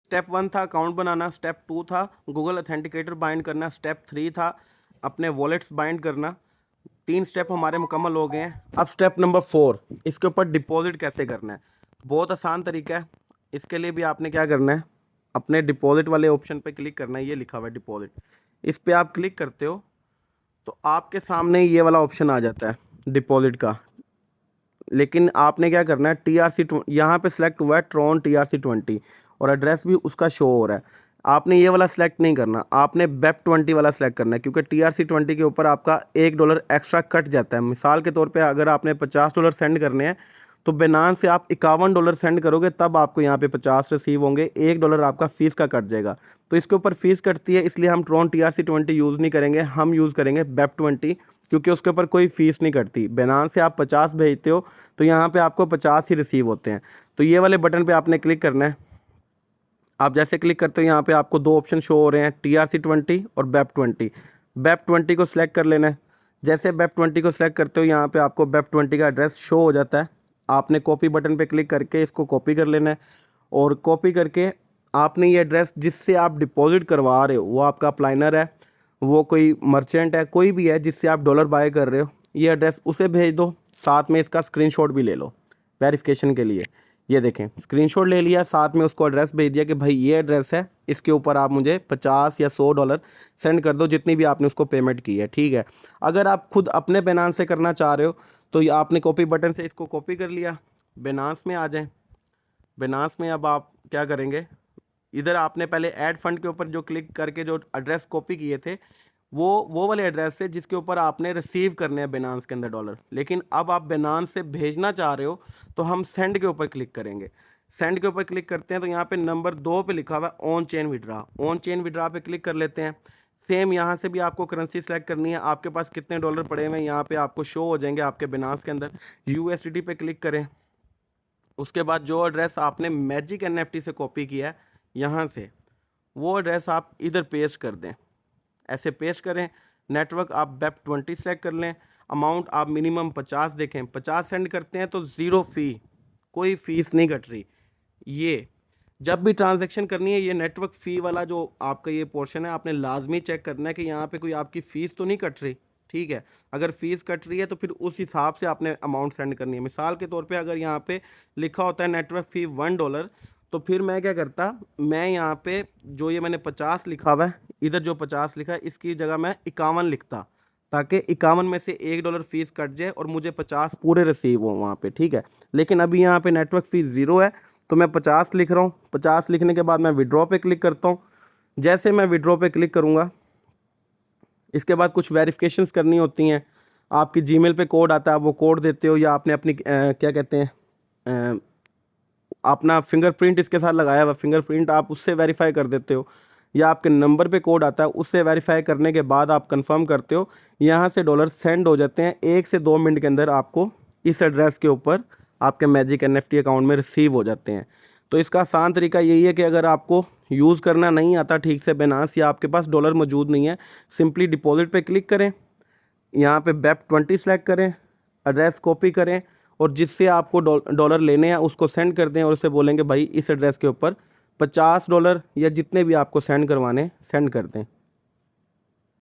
Step 1 था account बनाना, step 2 था Google authenticator bind करना, स्टेप 3 था अपने वॉलेट्स बाइंड करना। 3 स्टेप हमारे मुकम्मल हो गए हैं। अब स्टेप नंबर 4, इसके ऊपर डिपॉजिट कैसे करना है। बहुत आसान तरीका है। इसके लिए भी आपने क्या करना है, अपने डिपॉजिट वाले ऑप्शन पे क्लिक करना है, ये लिखा हुआ है डिपॉजिट। इस पे आप क्लिक करते हो तो आपके सामने ये वाला ऑप्शन आ जाता है डिपॉजिट का। लेकिन आपने क्या करना है, TRC यहाँ पे सिलेक्ट हुआ है ट्रॉन TRC20 और एड्रेस भी उसका शो हो रहा है। आपने ये वाला सिलेक्ट नहीं करना, आपने BEP20 वाला सिलेक्ट करना है, क्योंकि TRC20 के ऊपर आपका $1 एक्स्ट्रा कट जाता है। मिसाल के तौर पे अगर आपने $50 सेंड करने हैं तो बिनांस से आप $51 सेंड करोगे, तब आपको यहाँ पे 50 रिसीव होंगे, $1 आपका फ़ीस का कट जाएगा। तो इसके ऊपर फ़ीस कटती है, इसलिए हम ट्रॉन TRC20 यूज़ नहीं करेंगे, हम यूज़ करेंगे BEP20, क्योंकि उसके ऊपर कोई फ़ीस नहीं कटती। बिनांस से आप 50 भेजते हो तो यहाँ पे आपको 50 ही रिसीव होते हैं। तो ये वाले बटन पे आपने क्लिक करना है। आप जैसे क्लिक करते हो यहाँ पे आपको 2 ऑप्शन शो हो रहे हैं, TRC20 और BEP20। BEP20 को सिलेक्ट कर लेना है। जैसे BEP20 को सिलेक्ट करते हो यहाँ पे आपको BEP20 का एड्रेस शो हो जाता है। आपने कॉपी बटन पे क्लिक करके इसको कॉपी कर लेना है और कॉपी करके आपने ये एड्रेस जिससे आप डिपॉजिट करवा रहे हो, वो आपका अप्लाइनर है, वो कोई मर्चेंट है, कोई भी है जिससे आप डॉलर बाय कर रहे हो, ये एड्रेस उसे भेज दो। साथ में इसका स्क्रीनशॉट भी ले लो वेरिफिकेशन के लिए। ये देखें, स्क्रीनशॉट ले लिया, साथ में उसको एड्रेस भेज दिया कि भाई ये एड्रेस है, इसके ऊपर आप मुझे 50 या $100 सेंड कर दो, जितनी भी आपने उसको पेमेंट की है। ठीक है। अगर आप खुद अपने बिनांस से करना चाह रहे हो तो ये आपने कॉपी बटन से इसको कॉपी कर लिया, बिनांस में आ जाएं। बिनांस में अब आप क्या करेंगे, इधर आपने पहले ऐड फंड के ऊपर जो क्लिक करके जो एड्रेस कॉपी किए थे, वो वाले एड्रेस से जिसके ऊपर आपने रिसीव करने हैं बिनांस के अंदर डॉलर। लेकिन अब आप बिनांस से भेजना चाह रहे हो तो हम सेंड के ऊपर क्लिक करेंगे। सेंड के ऊपर क्लिक करते हैं तो यहाँ पे नंबर 2 पे लिखा हुआ है on chain withdraw. On chain withdraw पे क्लिक कर लेते हैं। सेम यहाँ से भी आपको करेंसी सेलेक्ट करनी है, आपके पास कितने डॉलर पड़े हुए हैं यहाँ पे आपको शो हो जाएंगे आपके बिनांस के अंदर। USDT पे क्लिक करें। उसके बाद जो एड्रेस आपने मैजिक NFT से कॉपी किया है यहाँ से, वो एड्रेस आप इधर पेस्ट कर दें। ऐसे पेस्ट करें। नेटवर्क आप BEP20 सेलेक्ट कर लें। अमाउंट आप मिनिमम 50 देखें, 50 सेंड करते हैं तो ज़ीरो फ़ी, कोई फ़ीस नहीं कट रही। ये जब भी ट्रांजैक्शन करनी है, ये नेटवर्क फ़ी वाला जो आपका ये पोर्शन है, आपने लाजमी चेक करना है कि यहाँ पे कोई आपकी फ़ीस तो नहीं कट रही। ठीक है। अगर फ़ीस कट रही है तो फिर उस हिसाब से आपने अमाउंट सेंड करनी है। मिसाल के तौर पे अगर यहाँ पे लिखा होता है नेटवर्क फ़ी $1, तो फिर मैं क्या करता, मैं यहाँ पे जो ये मैंने 50 लिखा हुआ है, इधर जो 50 लिखा है इसकी जगह मैं 51 लिखता, ताकि 51 में से $1 फ़ीस कट जाए और मुझे 50 पूरे रिसीव हो वहाँ पे। ठीक है। लेकिन अभी यहाँ पे नेटवर्क फ़ीस 0 है तो मैं 50 लिख रहा हूँ। 50 लिखने के बाद मैं विड्रॉ पे क्लिक करता हूँ। जैसे मैं विड्रॉ पे क्लिक करूँगा, इसके बाद कुछ वेरिफिकेशंस करनी होती हैं। आपकी जीमेल पे कोड आता है, वो कोड देते हो, या आपने अपनी क्या कहते हैं, अपना फिंगरप्रिंट इसके साथ लगाया हुआ, फिंगरप्रिंट आप उससे वेरीफाई कर देते हो, या आपके नंबर पे कोड आता है, उससे वेरीफाई करने के बाद आप कंफर्म करते हो। यहाँ से डॉलर सेंड हो जाते हैं 1 से 2 मिनट के अंदर, आपको इस एड्रेस के ऊपर आपके मैजिक NFT अकाउंट में रिसीव हो जाते हैं। तो इसका आसान तरीका यही है कि अगर आपको यूज़ करना नहीं आता ठीक से बिनांस, या आपके पास डॉलर मौजूद नहीं है, सिंपली डिपॉजिट पे क्लिक करें, यहाँ पे BEP20 सेलेक्ट करें, एड्रेस कॉपी करें और जिससे आपको डॉलर लेने हैं उसको सेंड कर दें और उससे बोलेंगे भाई इस एड्रेस के ऊपर $50 या जितने भी आपको सेंड करवाने सेंड कर दें।